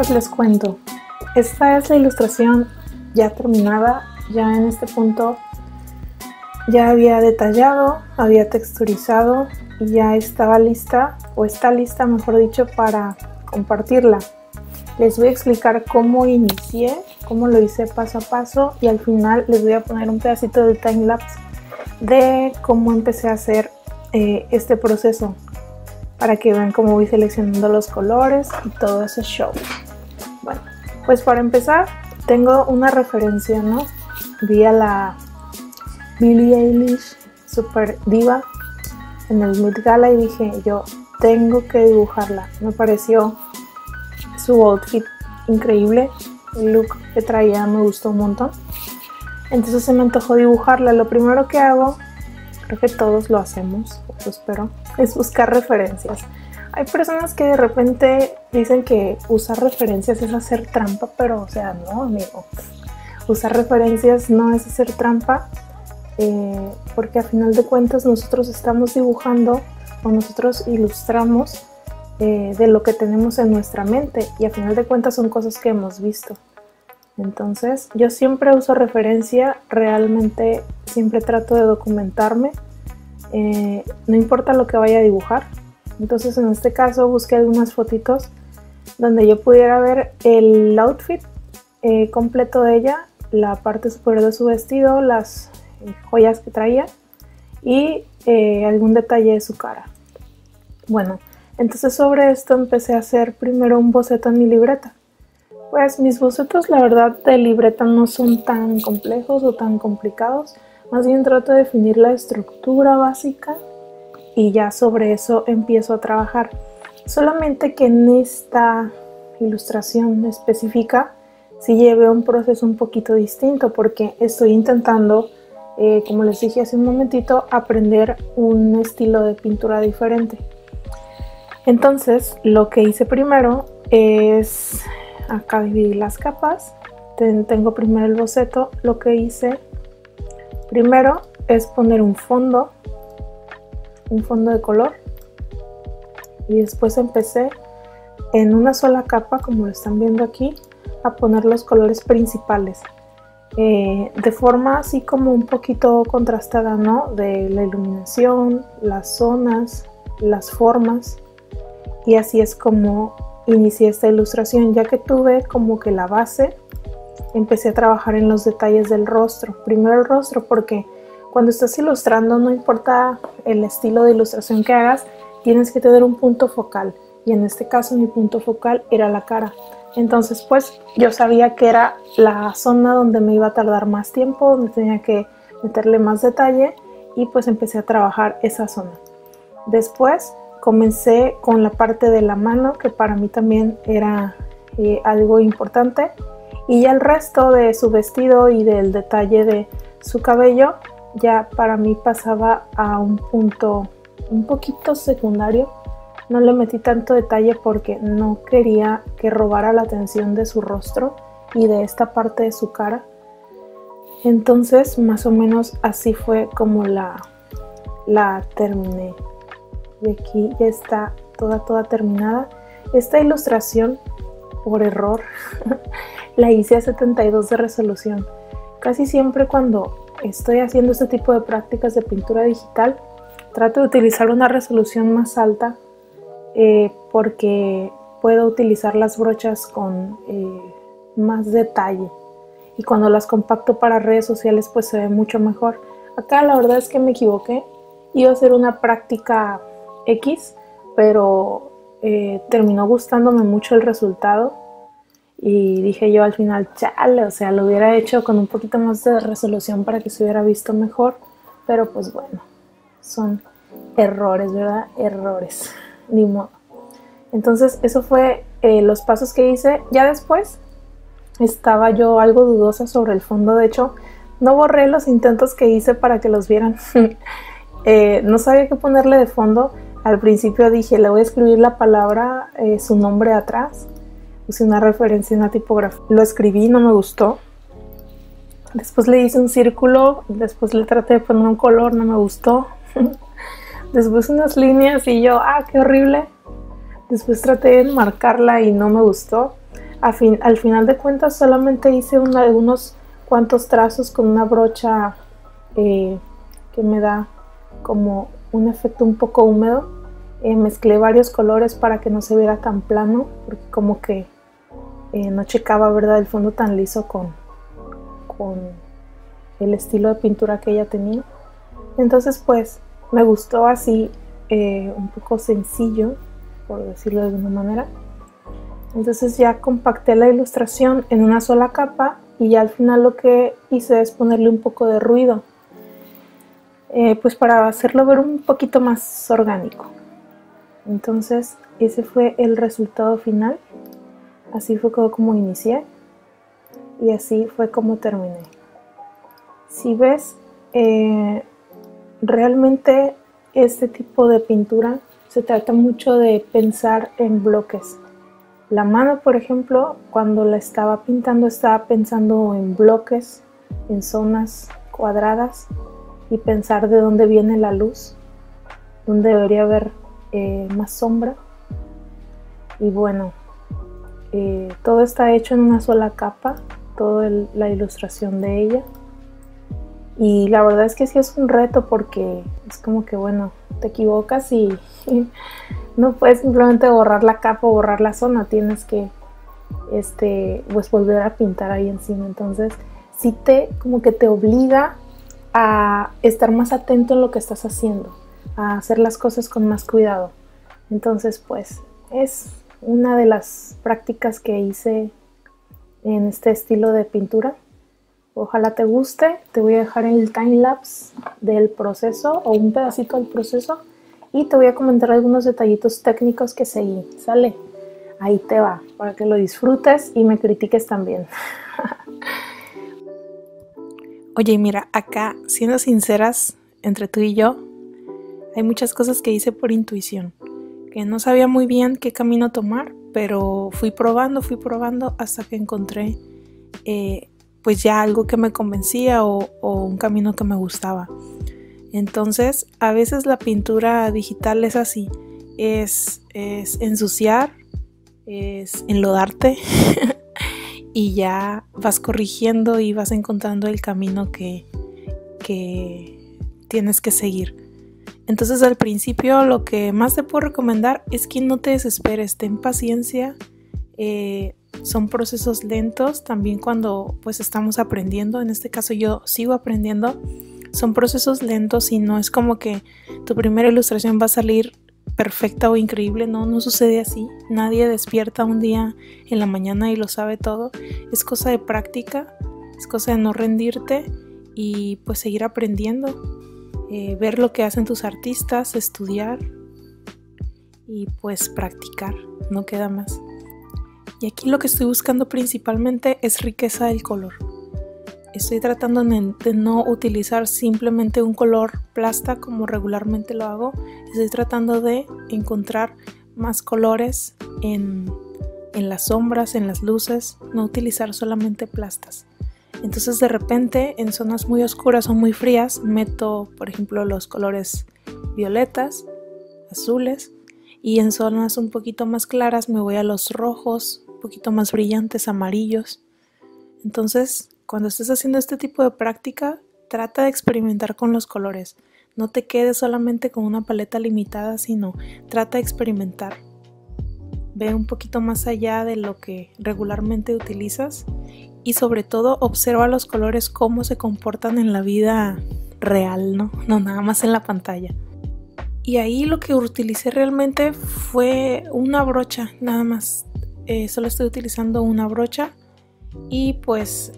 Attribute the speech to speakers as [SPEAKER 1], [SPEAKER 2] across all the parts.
[SPEAKER 1] pues les cuento. Esta es la ilustración ya terminada. Ya en este punto ya había detallado, había texturizado y ya estaba lista, o está lista mejor dicho, para compartirla. Les voy a explicar cómo inicié, cómo lo hice paso a paso, y al final les voy a poner un pedacito del timelapse de cómo empecé a hacer este proceso, para que vean cómo voy seleccionando los colores y todo ese show. Bueno, pues para empezar tengo una referencia, ¿no? Vi a la Billie Eilish, super diva, en el Met Gala y dije, yo tengo que dibujarla. Me pareció su outfit increíble, el look que traía me gustó un montón. Entonces se me antojó dibujarla. Lo primero que hago, creo que todos lo hacemos, eso espero, es buscar referencias. Hay personas que de repente dicen que usar referencias es hacer trampa, pero o sea, no, amigo. Usar referencias no es hacer trampa, porque a final de cuentas nosotros estamos dibujando o nosotros ilustramos de lo que tenemos en nuestra mente, y a final de cuentas son cosas que hemos visto. Entonces yo siempre uso referencia, realmente siempre trato de documentarme, no importa lo que vaya a dibujar. Entonces en este caso busqué algunas fotitos donde yo pudiera ver el outfit completo de ella, la parte superior de su vestido, las joyas que traía y algún detalle de su cara. Bueno, entonces sobre esto empecé a hacer primero un boceto en mi libreta. Pues mis bocetos, la verdad, de libreta no son tan complejos o tan complicados, más bien trato de definir la estructura básica y ya sobre eso empiezo a trabajar. Solamente que en esta ilustración específica sí llevé un proceso un poquito distinto, porque estoy intentando, como les dije hace un momentito, aprender un estilo de pintura diferente. Entonces lo que hice primero es, acá dividí las capas, tengo primero el boceto. Lo que hice primero es poner un fondo de color, y después empecé en una sola capa, como lo están viendo aquí, a poner los colores principales, de forma así como un poquito contrastada, ¿no? De la iluminación, las zonas, las formas, y así es como inicié esta ilustración. Ya que tuve como que la base, empecé a trabajar en los detalles del rostro. Primero el rostro, porque cuando estás ilustrando, no importa el estilo de ilustración que hagas, tienes que tener un punto focal, y en este caso mi punto focal era la cara. Entonces pues yo sabía que era la zona donde me iba a tardar más tiempo, donde tenía que meterle más detalle, y pues empecé a trabajar esa zona. Después comencé con la parte de la mano, que para mí también era algo importante, y ya el resto de su vestido y del detalle de su cabello ya para mí pasaba a un punto un poquito secundario. No le metí tanto detalle porque no quería que robara la atención de su rostro y de esta parte de su cara. Entonces más o menos así fue como la terminé. Y aquí ya está toda terminada. Esta ilustración, por error, la hice a 72 de resolución. Casi siempre cuando estoy haciendo este tipo de prácticas de pintura digital, trato de utilizar una resolución más alta, porque puedo utilizar las brochas con más detalle, y cuando las compacto para redes sociales pues se ve mucho mejor. Acá la verdad es que me equivoqué, iba a hacer una práctica X, pero terminó gustándome mucho el resultado, y dije yo al final, chale, o sea, lo hubiera hecho con un poquito más de resolución para que se hubiera visto mejor, pero pues bueno, son errores, ¿verdad? Errores, ni modo. Entonces eso fue los pasos que hice. Ya después estaba yo algo dudosa sobre el fondo. De hecho, no borré los intentos que hice para que los vieran. No sabía qué ponerle de fondo. Al principio dije, le voy a escribir la palabra, su nombre atrás. Puse una referencia en la tipografía. Lo escribí, no me gustó. Después le hice un círculo. Después le traté de poner un color, no me gustó. Después unas líneas y yo, ¡ah, qué horrible! Después traté de enmarcarla y no me gustó. Al final de cuentas solamente hice unos cuantos trazos con una brocha que me da como un efecto un poco húmedo. Mezclé varios colores para que no se viera tan plano, porque como que no checaba, ¿verdad?, el fondo tan liso con el estilo de pintura que ella tenía. Entonces pues me gustó así, un poco sencillo, por decirlo de alguna manera. Entonces ya compacté la ilustración en una sola capa y ya al final lo que hice es ponerle un poco de ruido, pues para hacerlo ver un poquito más orgánico. Entonces ese fue el resultado final. Así fue como inicié y así fue como terminé. Si ves, realmente este tipo de pintura se trata mucho de pensar en bloques. La mano, por ejemplo, cuando la estaba pintando, estaba pensando en bloques, en zonas cuadradas, y pensar de dónde viene la luz, dónde debería haber más sombra. Y bueno, todo está hecho en una sola capa, toda la ilustración de ella. Y la verdad es que sí es un reto, porque es como que, bueno, te equivocas y no puedes simplemente borrar la capa o borrar la zona, tienes que pues volver a pintar ahí encima. Entonces sí como que te obliga a estar más atento en lo que estás haciendo, a hacer las cosas con más cuidado. Entonces pues es una de las prácticas que hice en este estilo de pintura. Ojalá te guste. Te voy a dejar el timelapse del proceso o un pedacito del proceso y te voy a comentar algunos detallitos técnicos que seguí. ¿Sale? Ahí te va, para que lo disfrutes y me critiques también. Oye, mira, acá, siendo sinceras entre tú y yo, hay muchas cosas que hice por intuición, que no sabía muy bien qué camino tomar, pero fui probando hasta que encontré pues ya algo que me convencía o un camino que me gustaba. Entonces, a veces la pintura digital es así, es ensuciar, es enlodarte y ya vas corrigiendo y vas encontrando el camino que tienes que seguir. Entonces, al principio lo que más te puedo recomendar es que no te desesperes, ten paciencia. Son procesos lentos también cuando pues estamos aprendiendo. En este caso yo sigo aprendiendo. Son procesos lentos y no es como que tu primera ilustración va a salir perfecta o increíble. No sucede así. Nadie despierta un día en la mañana y lo sabe todo. Es cosa de práctica, es cosa de no rendirte y pues seguir aprendiendo, ver lo que hacen tus artistas, estudiar y pues practicar, no queda más. Y aquí lo que estoy buscando principalmente es riqueza del color. Estoy tratando de no utilizar simplemente un color plasta como regularmente lo hago. Estoy tratando de encontrar más colores en las sombras, en las luces, no utilizar solamente plastas. Entonces de repente en zonas muy oscuras o muy frías meto, por ejemplo, los colores violetas, azules, y en zonas un poquito más claras me voy a los rojos, un poquito más brillantes, amarillos. Entonces, cuando estés haciendo este tipo de práctica, trata de experimentar con los colores. No te quedes solamente con una paleta limitada, sino trata de experimentar. Ve un poquito más allá de lo que regularmente utilizas y sobre todo observa los colores, cómo se comportan en la vida real, no nada más en la pantalla. Y ahí lo que utilicé realmente fue una brocha, nada más. Solo estoy utilizando una brocha y pues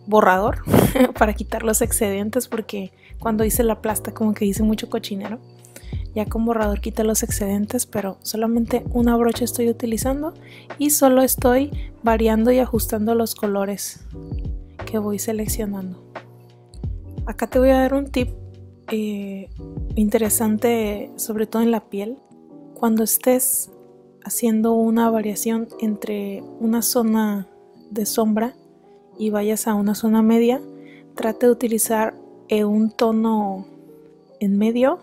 [SPEAKER 1] borrador para quitar los excedentes, porque cuando hice la plasta como que hice mucho cochinero. Ya con borrador quita los excedentes, pero solamente una brocha estoy utilizando y solo estoy variando y ajustando los colores que voy seleccionando. Acá te voy a dar un tip interesante, sobre todo en la piel. Cuando estés haciendo una variación entre una zona de sombra y vayas a una zona media, trate de utilizar un tono en medio,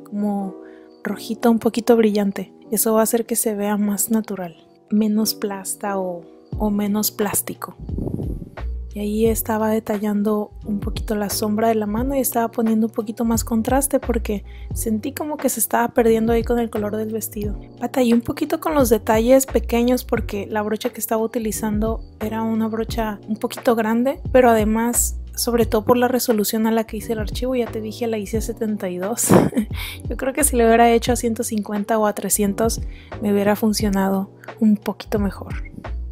[SPEAKER 1] como rojito un poquito brillante. Eso va a hacer que se vea más natural. menos plasta o menos plástico. Y ahí estaba detallando un poquito la sombra de la mano y estaba poniendo un poquito más contraste porque sentí como que se estaba perdiendo ahí con el color del vestido. Batallé un poquito con los detalles pequeños porque la brocha que estaba utilizando era una brocha un poquito grande, pero además, sobre todo por la resolución a la que hice el archivo, ya te dije, la hice a 72. Yo creo que si lo hubiera hecho a 150 o a 300 me hubiera funcionado un poquito mejor.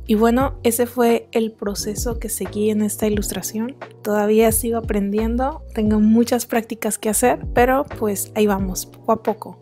[SPEAKER 1] Y bueno, ese fue el proceso que seguí en esta ilustración. Todavía sigo aprendiendo, tengo muchas prácticas que hacer, pero pues ahí vamos, poco a poco.